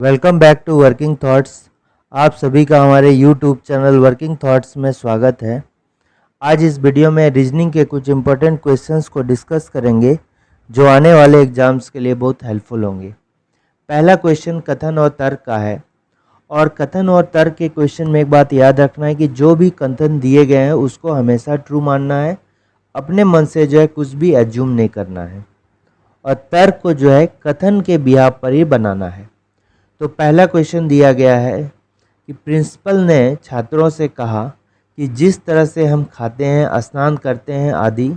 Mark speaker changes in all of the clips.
Speaker 1: Welcome back to working thoughts. आप सभी का हमारे यूट्यूब चैनल वर्किंग थॉट्स में स्वागत है। आज इस वीडियो में रीजनिंग के कुछ इंपॉर्टेंट क्वेश्चंस को डिस्कस करेंगे जो आने वाले एग्जाम्स के लिए बहुत हेल्पफुल होंगे। पहला क्वेश्चन कथन और तर्क का है और कथन और तर्क के क्वेश्चन में एक बात याद रखना है कि जो भी कथन दिए गए हैं उसको हमेशा ट्रू मानना है, अपने मन से जो है कुछ भी एज्यूम नहीं करना है और तर्क को जो है कथन के बिहाफ पर ही बनाना है। तो पहला क्वेश्चन दिया गया है कि प्रिंसिपल ने छात्रों से कहा कि जिस तरह से हम खाते हैं, स्नान करते हैं आदि,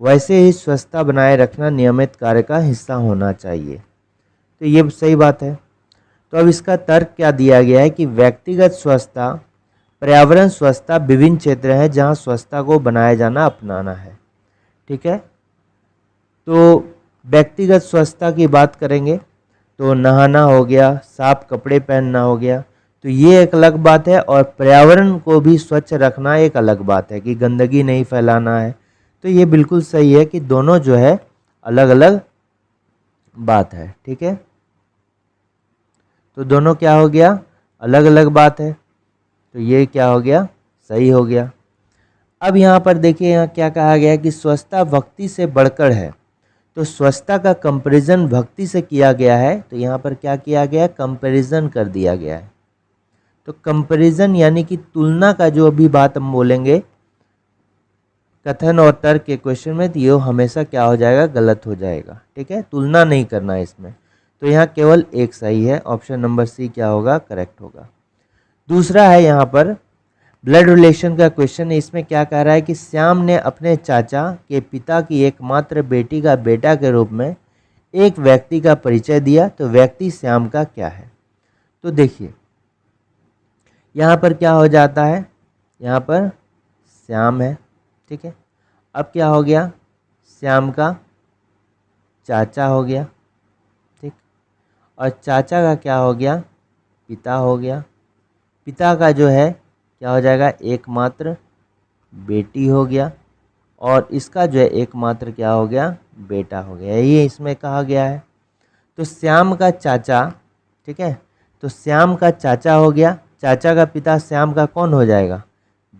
Speaker 1: वैसे ही स्वच्छता बनाए रखना नियमित कार्य का हिस्सा होना चाहिए। तो ये सही बात है। तो अब इसका तर्क क्या दिया गया है कि व्यक्तिगत स्वच्छता, पर्यावरण स्वच्छता विभिन्न क्षेत्र हैं जहां स्वच्छता को बनाए जाना अपनाना है। ठीक है, तो व्यक्तिगत स्वच्छता की बात करेंगे तो नहाना हो गया, साफ कपड़े पहनना हो गया, तो ये एक अलग बात है और पर्यावरण को भी स्वच्छ रखना एक अलग बात है कि गंदगी नहीं फैलाना है। तो ये बिल्कुल सही है कि दोनों जो है अलग अलग बात है। ठीक है, तो दोनों क्या हो गया, अलग अलग बात है। तो ये क्या हो गया, सही हो गया। अब यहाँ पर देखिए, यहाँ क्या कहा गया है कि स्वच्छता भक्ति से बढ़कर है। तो स्वच्छता का कंपैरिजन भक्ति से किया गया है, तो यहाँ पर क्या किया गया है, कंपैरिजन कर दिया गया है। तो कंपैरिजन यानी कि तुलना का जो अभी बात हम बोलेंगे कथन और तर्क के क्वेश्चन में, तो ये हमेशा क्या हो जाएगा, गलत हो जाएगा। ठीक है, तुलना नहीं करना है इसमें। तो यहाँ केवल एक सही है, ऑप्शन नंबर सी क्या होगा, करेक्ट होगा। दूसरा है यहाँ पर ब्लड रिलेशन का क्वेश्चन है। इसमें क्या कह रहा है कि श्याम ने अपने चाचा के पिता की एकमात्र बेटी का बेटा के रूप में एक व्यक्ति का परिचय दिया, तो व्यक्ति श्याम का क्या है। तो देखिए यहाँ पर क्या हो जाता है, यहाँ पर श्याम है। ठीक है, अब क्या हो गया, श्याम का चाचा हो गया। ठीक, और चाचा का क्या हो गया, पिता हो गया। पिता का जो है क्या हो जाएगा, एकमात्र बेटी हो गया और इसका जो है एकमात्र क्या हो गया, बेटा हो गया। ये इसमें कहा गया है। तो श्याम का चाचा, ठीक है, तो श्याम का चाचा हो गया, चाचा का पिता श्याम का कौन हो जाएगा,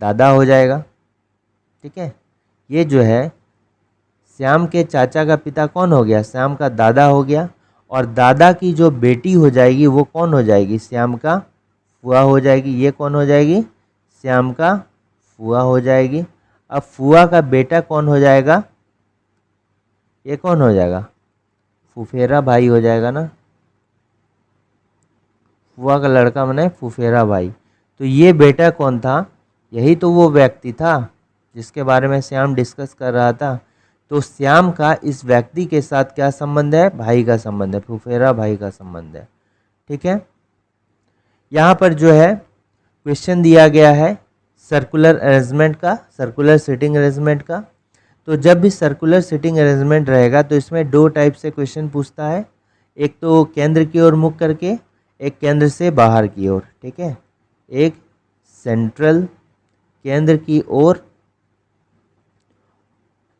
Speaker 1: दादा हो जाएगा। ठीक है, ये जो है श्याम के चाचा का पिता कौन हो गया, श्याम का दादा हो गया और दादा की जो बेटी हो जाएगी वो कौन हो जाएगी, श्याम का फुआ हो जाएगी। ये कौन हो जाएगी, श्याम का फुआ हो जाएगी। अब फुआ का बेटा कौन हो जाएगा, ये कौन हो जाएगा, फुफेरा भाई हो जाएगा ना। फुआ का लड़का माने फुफेरा भाई। तो ये बेटा कौन था, यही तो वो व्यक्ति था जिसके बारे में श्याम डिस्कस कर रहा था। तो श्याम का इस व्यक्ति के साथ क्या संबंध है, भाई का संबंध है, फुफेरा भाई का संबंध है। ठीक है, यहाँ पर जो है क्वेश्चन दिया गया है सर्कुलर अरेंजमेंट का, सर्कुलर सिटिंग अरेंजमेंट का। तो जब भी सर्कुलर सिटिंग अरेंजमेंट रहेगा तो इसमें दो टाइप से क्वेश्चन पूछता है, एक तो केंद्र की ओर मुख करके, एक केंद्र से बाहर की ओर। ठीक है, एक सेंट्रल केंद्र की ओर।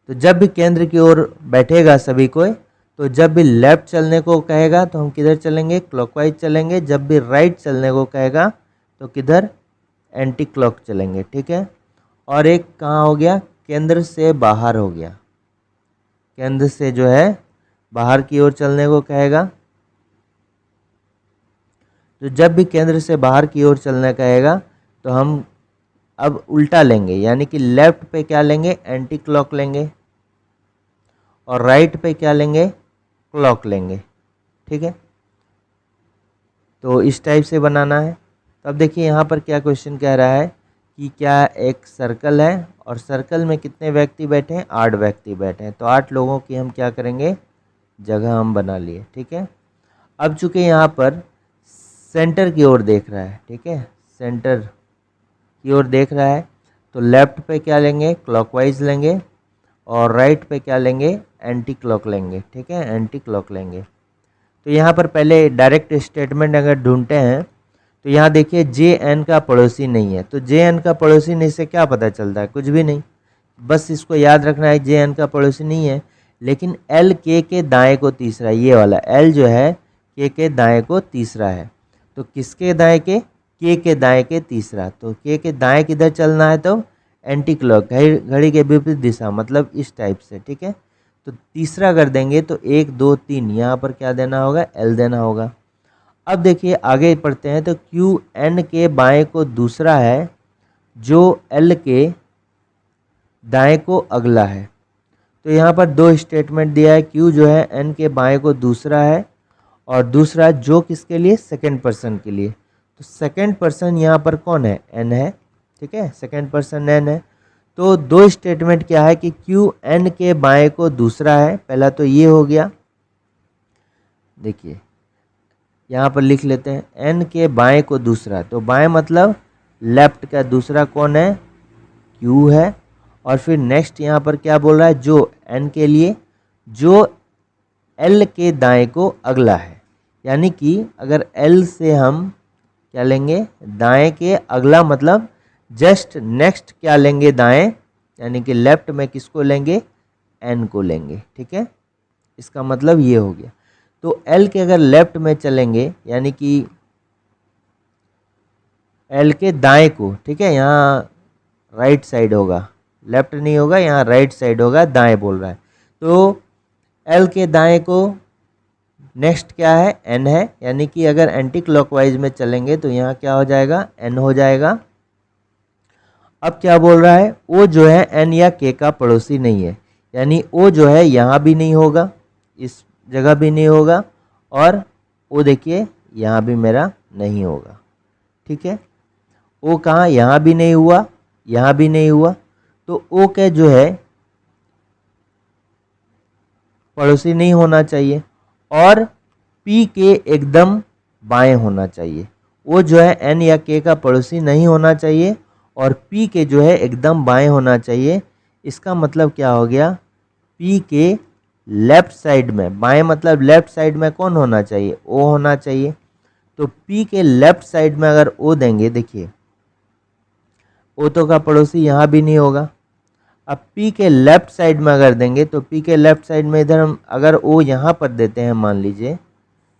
Speaker 1: तो जब भी केंद्र की ओर बैठेगा सभी कोई, तो जब भी लेफ्ट चलने को कहेगा तो हम किधर चलेंगे, क्लॉकवाइज चलेंगे। जब भी राइट चलने को कहेगा तो किधर, एंटी क्लॉक चलेंगे। ठीक है, और एक कहाँ हो गया, केंद्र से बाहर हो गया, केंद्र से जो है बाहर की ओर चलने को कहेगा। तो जब भी केंद्र से बाहर की ओर चलना कहेगा तो हम अब उल्टा लेंगे, यानी कि लेफ्ट पे क्या लेंगे, एंटी क्लॉक लेंगे और राइट पे क्या लेंगे, क्लॉक लेंगे। ठीक है, तो इस टाइप से बनाना है। तो अब देखिए यहाँ पर क्या क्वेश्चन कह रहा है कि क्या एक सर्कल है और सर्कल में कितने व्यक्ति बैठे हैं, 8 व्यक्ति बैठे हैं। तो 8 लोगों की हम क्या करेंगे, जगह हम बना लिए। ठीक है, अब चूंकि यहाँ पर सेंटर की ओर देख रहा है, ठीक है, सेंटर की ओर देख रहा है, तो लेफ्ट पे क्या लेंगे, क्लॉकवाइज लेंगे और राइट पे क्या लेंगे, एंटी क्लॉक लेंगे। ठीक है, एंटी क्लॉक लेंगे। तो यहाँ पर पहले डायरेक्ट स्टेटमेंट अगर ढूंढते हैं तो यहाँ देखिए जे एन का पड़ोसी नहीं है। तो जे एन का पड़ोसी नहीं से क्या पता चलता है, कुछ भी नहीं। बस इसको याद रखना है जे एन का पड़ोसी नहीं है, लेकिन एल के दाएं को तीसरा, ये वाला एल जो है के दाएं को तीसरा है। तो किसके दाएं के दाएं के तीसरा, तो के दाएं किधर चलना है, तो एंटी क्लॉक, घड़ी के विपरीत दिशा, मतलब इस टाइप से, ठीक है। तो तीसरा कर देंगे तो 1 2 3, यहाँ पर क्या देना होगा, एल देना होगा। अब देखिए आगे पढ़ते हैं, तो क्यू एन के बाएं को दूसरा है जो एल के दाएं को अगला है। तो यहाँ पर दो स्टेटमेंट दिया है, क्यू जो है एन के बाएं को दूसरा है और दूसरा जो किसके लिए, सेकंड पर्सन के लिए। तो सेकंड पर्सन यहाँ पर कौन है, एन है, ठीक है, सेकंड पर्सन एन है। तो दो स्टेटमेंट क्या है कि क्यू एन के बाएं को दूसरा है, पहला तो ये हो गया, देखिए यहाँ पर लिख लेते हैं, एन के बाएं को दूसरा, तो बाएं मतलब लेफ्ट का, दूसरा कौन है, क्यू है। और फिर नेक्स्ट यहाँ पर क्या बोल रहा है, जो एन के लिए जो एल के दाएं को अगला है, यानी कि अगर एल से हम क्या लेंगे, दाएं के अगला, मतलब जस्ट नेक्स्ट क्या लेंगे, दाएं, यानी कि लेफ्ट में किसको लेंगे, एन को लेंगे, ठीक है। इसका मतलब ये हो गया। तो एल के अगर लेफ्ट में चलेंगे, यानी कि एल के दाएं को, ठीक है, यहाँ राइट साइड होगा, लेफ्ट नहीं होगा, यहाँ राइट साइड होगा, दाएं बोल रहा है। तो एल के दाएं को नेक्स्ट क्या है, एन है, यानी कि अगर एंटी क्लॉकवाइज में चलेंगे तो यहाँ क्या हो जाएगा, एन हो जाएगा। अब क्या बोल रहा है, ओ जो है एन या के का पड़ोसी नहीं है, यानी ओ जो है यहाँ भी नहीं होगा, इस जगह भी नहीं होगा, और ओ देखिए यहाँ भी मेरा नहीं होगा, ठीक है। ओ कहाँ, यहाँ भी नहीं हुआ, यहाँ भी नहीं हुआ, तो ओ के जो है पड़ोसी नहीं होना चाहिए, और पी के एकदम बाएं होना चाहिए। ओ जो है एन या के का पड़ोसी नहीं होना चाहिए और पी के जो है एकदम बाएं होना चाहिए। इसका मतलब क्या हो गया, पी के लेफ्ट साइड में, बाएं मतलब लेफ्ट साइड में कौन होना चाहिए, ओ होना चाहिए। तो पी के लेफ्ट साइड में अगर ओ देंगे, देखिए ओ तो का पड़ोसी यहाँ भी नहीं होगा। अब पी के लेफ्ट साइड में अगर देंगे, तो पी के लेफ्ट साइड में इधर हम अगर ओ यहाँ पर देते हैं, मान लीजिए,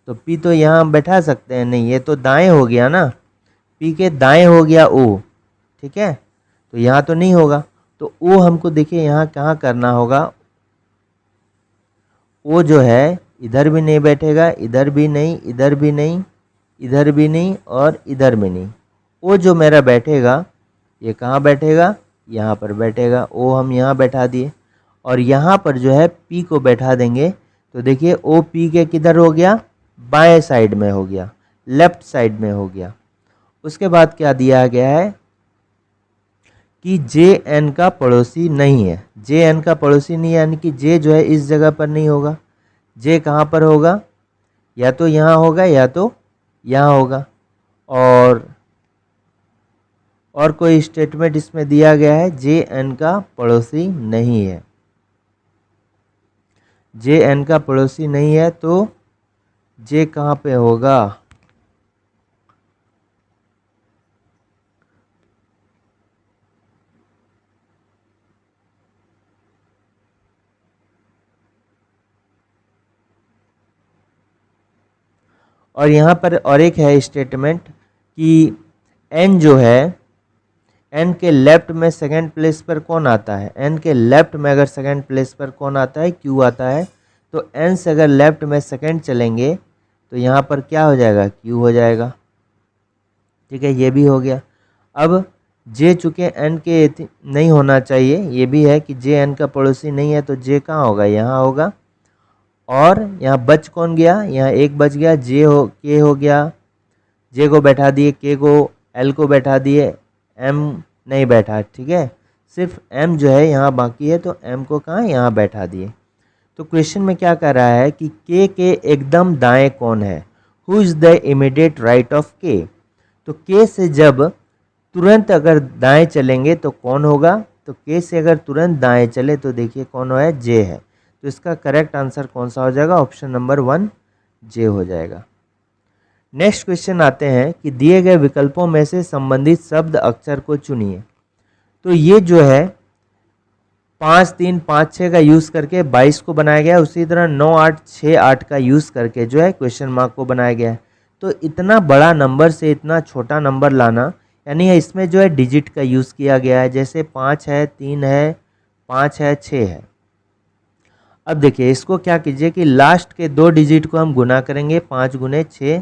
Speaker 1: तो पी तो यहाँ बैठा सकते हैं, नहीं, ये तो दाएं हो गया ना, पी के दाएं हो गया ओ, ठीक है, तो यहाँ तो नहीं होगा। तो ओ हमको देखिए यहाँ कहाँ करना होगा, ओ जो है इधर भी नहीं बैठेगा, इधर भी नहीं, इधर भी नहीं, इधर भी नहीं और इधर भी नहीं। ओ जो मेरा बैठेगा, ये कहाँ बैठेगा, यहाँ पर बैठेगा। ओ हम यहाँ बैठा दिए और यहाँ पर जो है पी को बैठा देंगे, तो देखिए ओ पी के किधर हो गया, बाएं साइड में हो गया, लेफ्ट साइड में हो गया। उसके बाद क्या दिया गया है कि जे एन का पड़ोसी नहीं है, जे एन का पड़ोसी नहीं है, यानी कि जे जो है इस जगह पर नहीं होगा। जे कहाँ पर होगा, या तो यहाँ होगा या तो यहाँ होगा। और कोई स्टेटमेंट इसमें दिया गया है, जे एन का पड़ोसी नहीं है, जे एन का पड़ोसी नहीं है, तो जे कहाँ पे होगा, और यहाँ पर और एक है स्टेटमेंट कि एन जो है, एन के लेफ्ट में सेकंड प्लेस पर कौन आता है, एन के लेफ्ट में अगर सेकंड प्लेस पर कौन आता है, क्यू आता है। तो एन से अगर लेफ्ट में सेकंड चलेंगे तो यहाँ पर क्या हो जाएगा, क्यू हो जाएगा, ठीक है, ये भी हो गया। अब जे चूँकि एन के नहीं होना चाहिए, ये भी है कि जे एन का पड़ोसी नहीं है, तो जे कहाँ होगा, यहाँ होगा। और यहाँ बच कौन गया, यहाँ एक बच गया, जे हो के हो गया, जे को बैठा दिए, के को एल को बैठा दिए, एम नहीं बैठा, ठीक है, सिर्फ एम जो है यहाँ बाकी है, तो एम को कहाँ, यहाँ बैठा दिए। तो क्वेश्चन में क्या कर रहा है कि के एकदम दाएं कौन है, who is the immediate right of के। तो के से जब तुरंत अगर दाएं चलेंगे तो कौन होगा, तो के से अगर तुरंत दाएं चले तो देखिए कौन है, जे है। तो इसका करेक्ट आंसर कौन सा हो जाएगा, ऑप्शन नंबर 1 जे हो जाएगा। नेक्स्ट क्वेश्चन आते हैं कि दिए गए विकल्पों में से संबंधित शब्द अक्षर को चुनिए। तो ये जो है 5 3 5 6 का यूज़ करके 22 को बनाया गया, उसी तरह 9 8 6 8 का यूज़ करके जो है क्वेश्चन मार्क को बनाया गया है। तो इतना बड़ा नंबर से इतना छोटा नंबर लाना, यानी इसमें जो है डिजिट का यूज़ किया गया है, जैसे 5 है, 3 है, 5 है, 6 है। अब देखिए इसको क्या कीजिए कि लास्ट के 2 डिजिट को हम गुना करेंगे 5 गुने 6,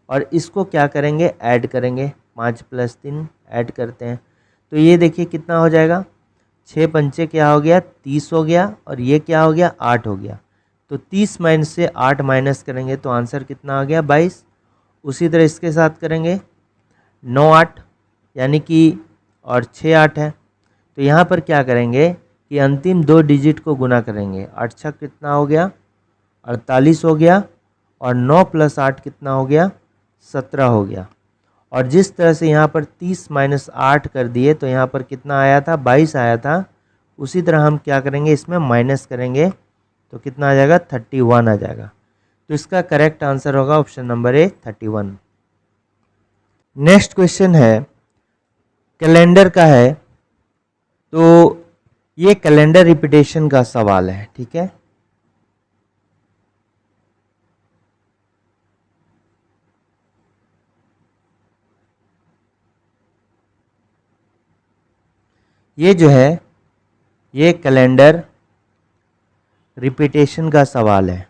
Speaker 1: और इसको क्या करेंगे ऐड करेंगे, 5 + 3 ऐड करते हैं। तो ये देखिए कितना हो जाएगा, 6 पंचे क्या हो गया 30 हो गया, और ये क्या हो गया 8 हो गया। तो 30 माइनस से 8 माइनस करेंगे तो आंसर कितना आ गया 22। उसी तरह इसके साथ करेंगे 9 8 यानी कि और 6 8 है, तो यहाँ पर क्या करेंगे कि अंतिम 2 डिजिट को गुना करेंगे। 8 छक कितना हो गया 48 हो गया, और 9 + 8 कितना हो गया 17 हो गया। और जिस तरह से यहाँ पर 30 माइनस 8 कर दिए तो यहाँ पर कितना आया था 22 आया था, उसी तरह हम क्या करेंगे इसमें माइनस करेंगे तो कितना आ जाएगा 31 आ जाएगा। तो इसका करेक्ट आंसर होगा option number A 31। Next question है कैलेंडर का है, तो ये कैलेंडर रिपीटेशन का सवाल है, ठीक है। ये जो है ये कैलेंडर रिपीटेशन का सवाल है।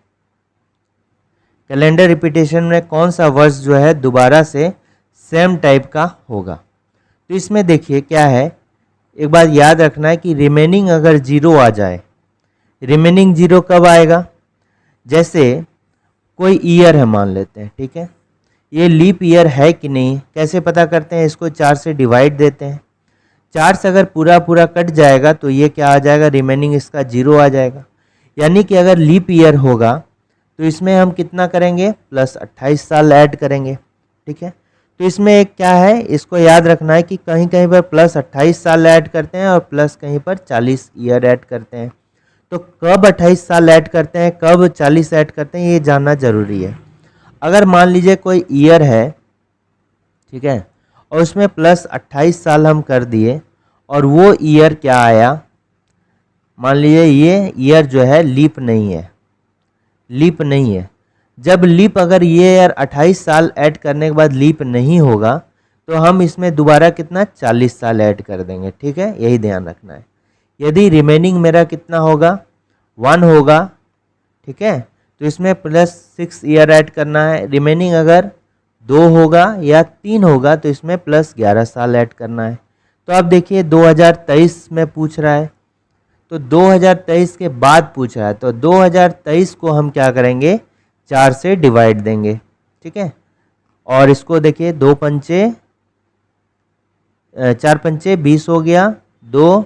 Speaker 1: कैलेंडर रिपीटेशन में कौन सा वर्ष जो है दोबारा से सेम टाइप का होगा। तो इसमें देखिए क्या है, एक बात याद रखना है कि रिमेनिंग अगर 0 आ जाए, रिमेनिंग 0 कब आएगा, जैसे कोई ईयर है मान लेते हैं, ठीक है, ये लीप ईयर है कि नहीं, कैसे पता करते हैं, इसको 4 से डिवाइड देते हैं। 4 से अगर पूरा पूरा कट जाएगा तो ये क्या आ जाएगा, रिमेनिंग इसका 0 आ जाएगा। यानी कि अगर लीप ईयर होगा तो इसमें हम कितना करेंगे प्लस 28 साल ऐड करेंगे, ठीक है। तो इसमें एक क्या है, इसको याद रखना है कि कहीं कहीं पर प्लस 28 साल ऐड करते हैं और प्लस कहीं पर 40 ईयर ऐड करते हैं। तो कब 28 साल ऐड करते हैं, कब 40 ऐड करते हैं, ये जानना ज़रूरी है। अगर मान लीजिए कोई ईयर है, ठीक है, और उसमें प्लस 28 साल हम कर दिए, और वो ईयर क्या आया, मान लीजिए ये ईयर जो है लीप नहीं है, लीप नहीं है। जब लीप अगर ये ईयर 28 साल ऐड करने के बाद लीप नहीं होगा तो हम इसमें दोबारा कितना 40 साल ऐड कर देंगे, ठीक है, यही ध्यान रखना है। यदि रिमेनिंग मेरा कितना होगा 1 होगा, ठीक है, तो इसमें प्लस 6 ईयर ऐड करना है। रिमेनिंग अगर 2 होगा या 3 होगा तो इसमें प्लस 11 साल ऐड करना है। तो अब देखिए 2023 में पूछ रहा है, तो 2023 के बाद पूछ रहा है, तो 2023 को हम क्या करेंगे 4 से डिवाइड देंगे, ठीक है। और इसको देखिए 2 पंचे 4 पंचे 20 हो गया, 2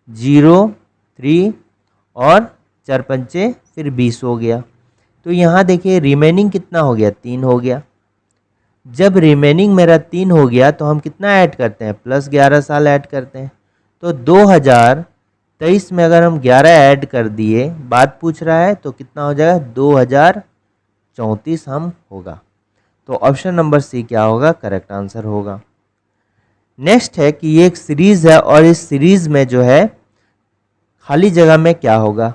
Speaker 1: 0 3 और 4 पंचे फिर 20 हो गया। तो यहाँ देखिए रिमेनिंग कितना हो गया 3 हो गया। जब रिमेनिंग मेरा 3 हो गया तो हम कितना ऐड करते हैं प्लस 11 साल ऐड करते हैं। तो 2023 में अगर हम 11 ऐड कर दिए, बात पूछ रहा है, तो कितना हो जाएगा 2034 हम होगा। तो ऑप्शन नंबर सी क्या होगा, करेक्ट आंसर होगा। नेक्स्ट है कि ये एक सीरीज़ है और इस सीरीज़ में जो है खाली जगह में क्या होगा।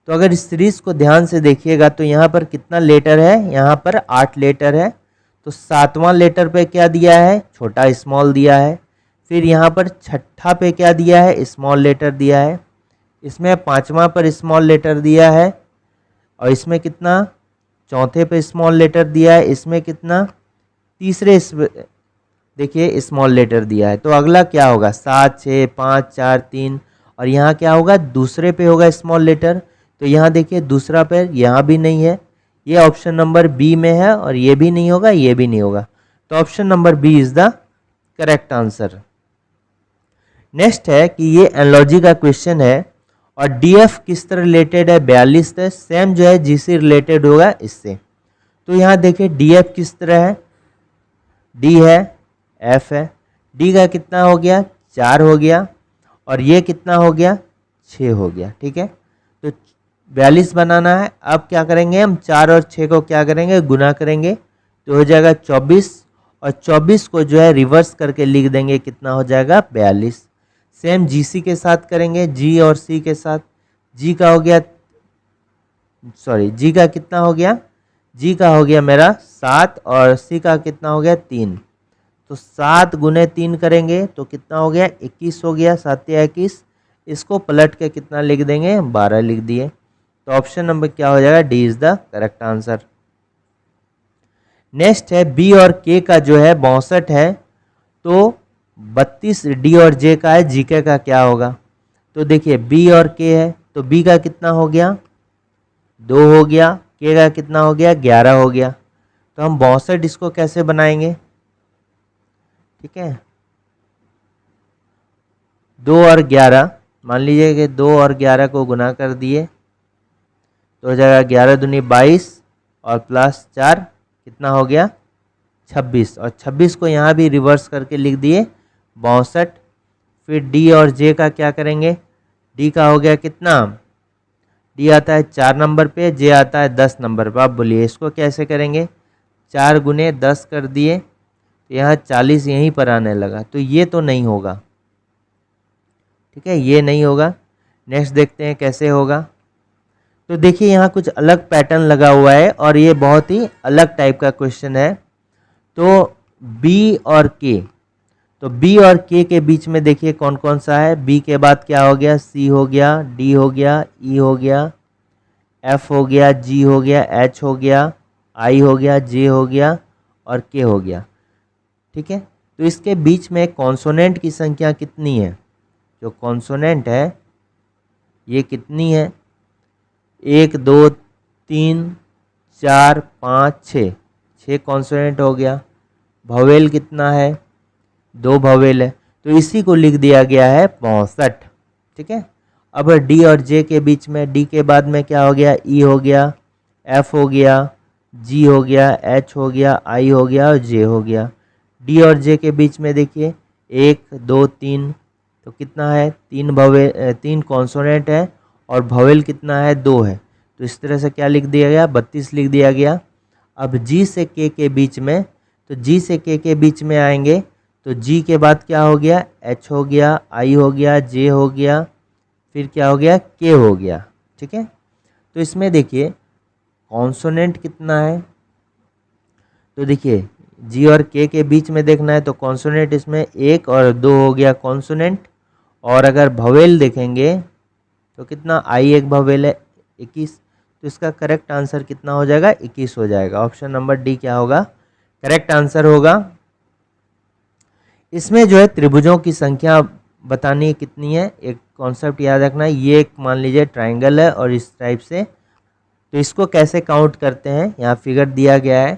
Speaker 1: तो अगर इस सीरीज़ को ध्यान से देखिएगा तो यहाँ पर कितना लेटर है, यहाँ पर 8 लेटर है। तो 7वां लेटर पे क्या दिया है, छोटा स्मॉल दिया है। फिर यहाँ पर 6ठा पे क्या दिया है, स्मॉल लेटर दिया है। इसमें 5वां पर स्मॉल लेटर दिया है, और इसमें कितना 4थे पे स्मॉल लेटर दिया है। इसमें कितना तीसरे देखिए स्मॉल लेटर दिया है। तो अगला क्या होगा 7 6 5 4 3, और यहाँ क्या होगा दूसरे पे होगा स्मॉल लेटर। तो यहाँ देखिए दूसरा पैर यहाँ भी नहीं है, ये ऑप्शन नंबर बी में है, और ये भी नहीं होगा, ये भी नहीं होगा। तो option number B is the correct answer. Next है कि ये एनालॉजी का क्वेश्चन है और डीएफ किस तरह रिलेटेड है, 42 है, सेम जो है जीसी रिलेटेड होगा इससे। तो यहाँ देखिए डीएफ किस तरह है, डी है एफ है, डी का कितना हो गया 4 हो गया, और ये कितना हो गया 6 हो गया, ठीक है। तो 42 बनाना है। अब क्या करेंगे हम 4 और 6 को क्या करेंगे गुना करेंगे, तो हो जाएगा 24, और 24 को जो है रिवर्स करके लिख देंगे, कितना हो जाएगा 42। सेम GC के साथ करेंगे, G और C के साथ। G का हो गया, सॉरी G का कितना हो गया, G का हो गया मेरा 7 और C का कितना हो गया 3। तो 7 गुने 3 करेंगे तो कितना हो गया 21 हो गया, 7 या 21। इसको पलट के कितना लिख देंगे 12 लिख दिए। तो ऑप्शन नंबर क्या हो जाएगा, D is the correct answer. Next है बी और के का जो है 62 है, तो 32 डी और जे का है, जीके का क्या होगा। तो देखिए बी और के है तो बी का कितना हो गया 2 हो गया, के का कितना हो गया 11 हो गया। तो हम 62 इसको कैसे बनाएंगे, ठीक है 2 और 11, मान लीजिए कि 2 और 11 को गुना कर दिए तो हो जाएगा 11 दूनी 22 और प्लस 4 कितना हो गया 26, और 26 को यहाँ भी रिवर्स करके लिख दिए 62। फिर डी और जे का क्या करेंगे, डी का हो गया कितना, डी आता है 4 नंबर पे, जे आता है 10 नंबर पे। आप बोलिए इसको कैसे करेंगे, 4 गुने 10 कर दिए तो यहाँ 40 यहीं पर आने लगा, तो ये तो नहीं होगा, ठीक है ये नहीं होगा। नेक्स्ट देखते हैं कैसे होगा। तो देखिए यहाँ कुछ अलग पैटर्न लगा हुआ है और ये बहुत ही अलग टाइप का क्वेश्चन है। तो बी और के, तो बी और के बीच में देखिए कौन कौन सा है, बी के बाद क्या हो गया, सी हो गया, डी हो गया, ई हो गया, एफ हो गया, जी हो गया, एच हो गया, आई हो गया, जे हो गया और के हो गया, ठीक है। तो इसके बीच में कॉन्सोनेंट की संख्या कितनी है, जो कॉन्सोनेंट है ये कितनी है, 1 2 3 4 5 6, 6 कॉन्सोनेंट हो गया। भवेल कितना है, 2 भवेल है, तो इसी को लिख दिया गया है 62, ठीक है। अब डी और जे के बीच में, डी के बाद में क्या हो गया, ई हो गया, एफ हो गया, जी हो गया, एच हो गया, आई हो गया और जे हो गया। डी और जे के बीच में देखिए 1 2 3, तो कितना है 3 भवेल, 3 कॉन्सोनेंट है और भवेल कितना है 2 है, तो इस तरह से क्या लिख दिया गया 32 लिख दिया गया। अब जी से के बीच में, तो जी से के बीच में आएंगे तो जी के बाद क्या हो गया, एच हो गया, आई हो गया, जे हो गया, फिर क्या हो गया के हो गया, ठीक है। तो इसमें देखिए कॉन्सोनेंट कितना है, तो देखिए जी और के बीच में देखना है तो कॉन्सोनेंट इसमें 1 और 2 हो गया कॉन्सोनेंट, और अगर भवेल देखेंगे तो कितना, आई एक भवेल है 21, तो इसका करेक्ट आंसर कितना हो जाएगा 21 हो जाएगा। ऑप्शन नंबर डी क्या होगा, करेक्ट आंसर होगा। इसमें जो है त्रिभुजों की संख्या बतानी है कितनी है, एक कॉन्सेप्ट याद रखना है, ये एक मान लीजिए ट्राइंगल है और इस टाइप से, तो इसको कैसे काउंट करते हैं यहाँ फिगर दिया गया है।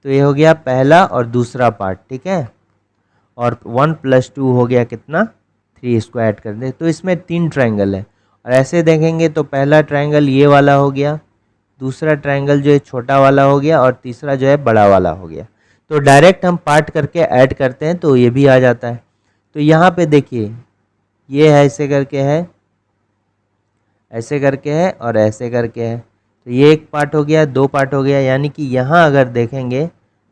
Speaker 1: तो ये हो गया पहला और दूसरा पार्ट, ठीक है, और 1 + 2 हो गया कितना 3, इसको ऐड कर दे। तो इसमें 3 ट्राइंगल है और ऐसे देखेंगे तो पहला ट्राइंगल ये वाला हो गया, दूसरा ट्राइंगल जो है छोटा वाला हो गया और तीसरा जो है बड़ा वाला हो गया। तो डायरेक्ट हम पार्ट करके ऐड करते हैं तो ये भी आ जाता है। तो यहाँ पे देखिए ये है ऐसे करके है, ऐसे करके है और ऐसे करके है, तो ये एक पार्ट हो गया, 2 पार्ट हो गया, यानी कि यहाँ अगर देखेंगे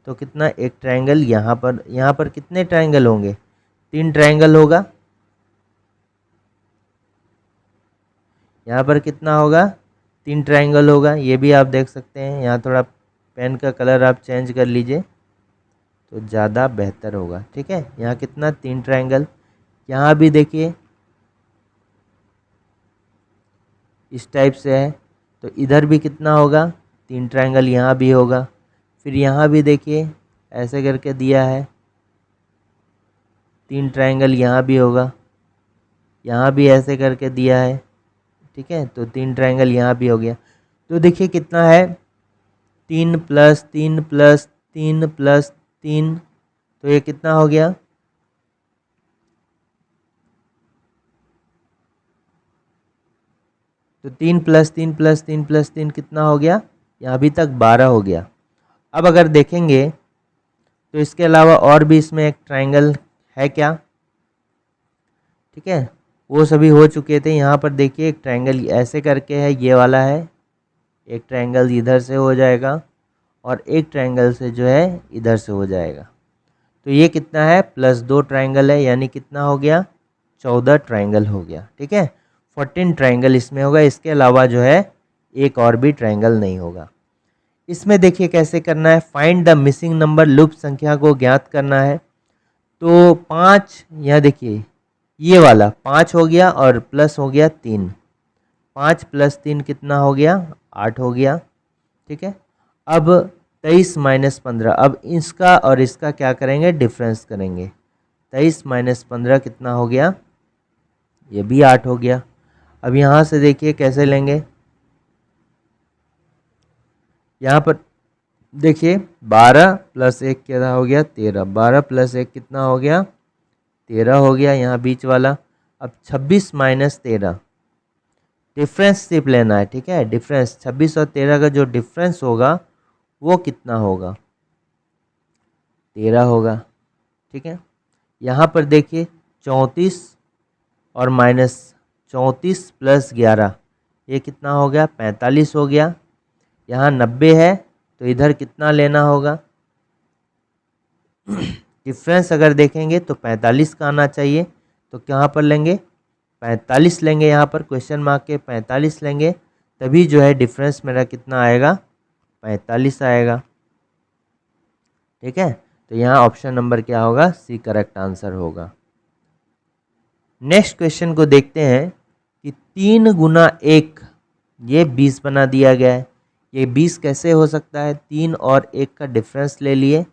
Speaker 1: तो कितना एक ट्रायंगल यहाँ पर कितने ट्रायंगल होंगे, 3 ट्रायंगल होगा। यहाँ पर कितना होगा 3 ट्रायंगल होगा, ये भी आप देख सकते हैं। यहाँ थोड़ा पेन का कलर आप चेंज कर लीजिए तो ज़्यादा बेहतर होगा, ठीक है। यहाँ कितना 3 ट्रायंगल, यहाँ भी देखिए इस टाइप से है, तो इधर भी कितना होगा 3 ट्रायंगल, यहाँ भी होगा। फिर यहाँ भी देखिए ऐसे करके दिया है 3 ट्रायंगल, यहाँ भी होगा, यहाँ भी ऐसे करके दिया है, ठीक है, तो 3 ट्रायंगल यहाँ भी हो गया। तो देखिए कितना है 3 + 3 + 3 + 3, तो ये कितना हो गया, तो 3 + 3 + 3 + 3 कितना हो गया, यहाँ अभी तक 12 हो गया। अब अगर देखेंगे तो इसके अलावा और भी इसमें एक ट्रायंगल है क्या, ठीक है, वो सभी हो चुके थे। यहाँ पर देखिए एक ट्रायंगल ऐसे करके है, ये वाला है, एक ट्रायंगल इधर से हो जाएगा और एक ट्रायंगल से जो है इधर से हो जाएगा। तो ये कितना है +2 ट्रायंगल है, यानी कितना हो गया 14 ट्रायंगल हो गया, ठीक है। 14 ट्रायंगल इसमें होगा, इसके अलावा जो है एक और भी ट्रायंगल नहीं होगा। इसमें देखिए कैसे करना है, फाइंड द मिसिंग नंबर, लुप्त संख्या को ज्ञात करना है। तो 5, यहाँ देखिए ये वाला 5 हो गया और प्लस हो गया 3, 5 + 3 कितना हो गया, 8 हो गया, ठीक है। अब 23 - 15, अब इसका और इसका क्या करेंगे, डिफरेंस करेंगे। 23 - 15 कितना हो गया, ये भी 8 हो गया। अब यहाँ से देखिए कैसे लेंगे, यहाँ पर देखिए 12 + 1 क्या हो गया, 13, 12 + 1 कितना हो गया, 13 हो गया, यहाँ बीच वाला। अब 26 - 13, डिफरेंस सिर्फ लेना है, ठीक है। डिफरेंस 26 और 13 का जो डिफरेंस होगा वो कितना होगा, 13 होगा, ठीक है। यहाँ पर देखिए 34 और -34 + 11 ये कितना हो गया, 45 हो गया। यहाँ 90 है तो इधर कितना लेना होगा, डिफरेंस अगर देखेंगे तो 45 का आना चाहिए, तो कहाँ पर लेंगे, 45 लेंगे, यहाँ पर क्वेश्चन मार्क के 45 लेंगे, तभी जो है डिफरेंस मेरा कितना आएगा, 45 आएगा, ठीक है। तो यहाँ ऑप्शन नंबर क्या होगा, सी करेक्ट आंसर होगा। नेक्स्ट क्वेश्चन को देखते हैं कि 3 × 1 ये 20 बना दिया गया है। ये 20 कैसे हो सकता है, 3 और 1 का डिफरेंस ले लिए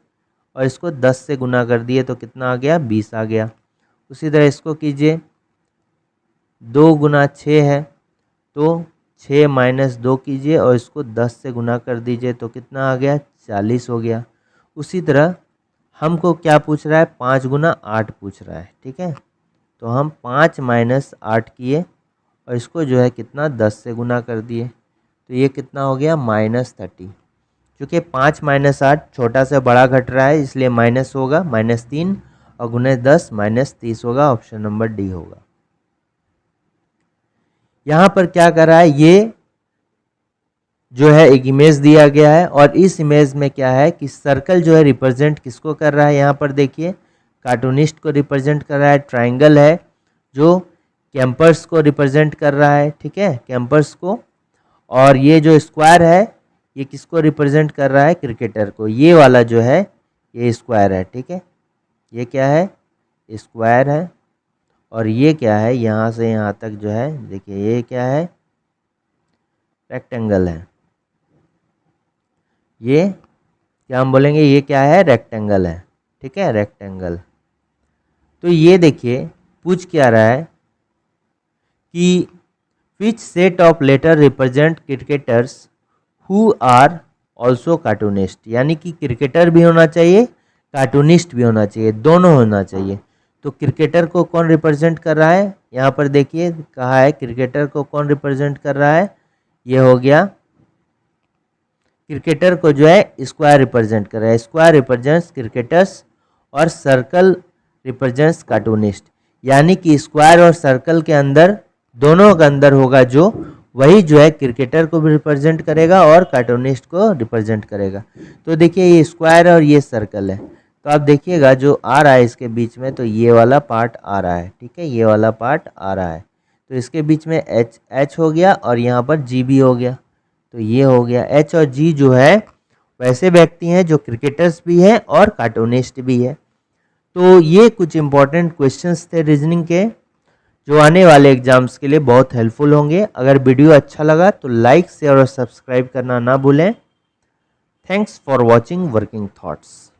Speaker 1: और इसको 10 से गुना कर दिए तो कितना आ गया, 20 आ गया। उसी तरह इसको कीजिए, 2 × 6 है तो 6 - 2 कीजिए और इसको 10 से गुना कर दीजिए तो कितना आ गया, 40 हो गया। उसी तरह हमको क्या पूछ रहा है, 5 × 8 पूछ रहा है, ठीक है। तो हम 5 - 8 किए और इसको जो है कितना, 10 से गुना कर दिए, तो ये कितना हो गया, -30। क्योंकि 5 - 8 छोटा से बड़ा घट रहा है इसलिए माइनस होगा, -3 और गुने 10 -30 होगा, ऑप्शन नंबर डी होगा। यहाँ पर क्या कर रहा है, ये जो है एक इमेज दिया गया है और इस इमेज में क्या है कि सर्कल जो है रिप्रेजेंट किसको कर रहा है, यहाँ पर देखिए कार्टूनिस्ट को रिप्रेजेंट कर रहा है, ट्राइंगल है जो कैंपर्स को रिप्रेजेंट कर रहा है, ठीक है, कैंपर्स को। और ये जो स्क्वायर है ये किसको रिप्रेजेंट कर रहा है, क्रिकेटर को। ये वाला जो है ये स्क्वायर है, ठीक है, ये क्या है, स्क्वायर है। और ये क्या है, यहाँ से यहाँ तक जो है देखिए ये क्या है, रेक्टेंगल है। ये क्या हम बोलेंगे, ये क्या है, रेक्टेंगल है, ठीक है, रेक्टेंगल। तो ये देखिए पूछ क्या रहा है कि which set of letter represent cricketers who are also cartoonist, यानी कि क्रिकेटर भी होना चाहिए, कार्टूनिस्ट भी होना चाहिए, दोनों होना चाहिए। तो क्रिकेटर को कौन रिप्रेजेंट कर रहा है, यहाँ पर देखिए कहा है क्रिकेटर को कौन रिप्रेजेंट कर रहा है, ये हो गया क्रिकेटर को जो है स्क्वायर रिप्रेजेंट कर रहा है, स्क्वायर रिप्रेजेंट्स क्रिकेटर्स और सर्कल रिप्रेजेंट्स कार्टूनिस्ट। यानी कि स्क्वायर और सर्कल के अंदर, दोनों के अंदर होगा जो, वही जो है क्रिकेटर को भी रिप्रेजेंट करेगा और कार्टूनिस्ट को रिप्रेजेंट करेगा। तो देखिए ये स्क्वायर और ये सर्कल है, तो आप देखिएगा जो आ रहा है इसके बीच में, तो ये वाला पार्ट आ रहा है, ठीक है, ये वाला पार्ट आ रहा है। तो इसके बीच में एच हो गया और यहाँ पर जी भी हो गया, तो ये हो गया। एच और जी जो है वैसे व्यक्ति हैं जो क्रिकेटर्स भी हैं और कार्टूनिस्ट भी है। तो ये कुछ इंपॉर्टेंट क्वेश्चंस थे रीजनिंग के, जो आने वाले एग्जाम्स के लिए बहुत हेल्पफुल होंगे। अगर वीडियो अच्छा लगा तो लाइक शेयर और सब्सक्राइब करना ना भूलें। Thanks for watching working thoughts.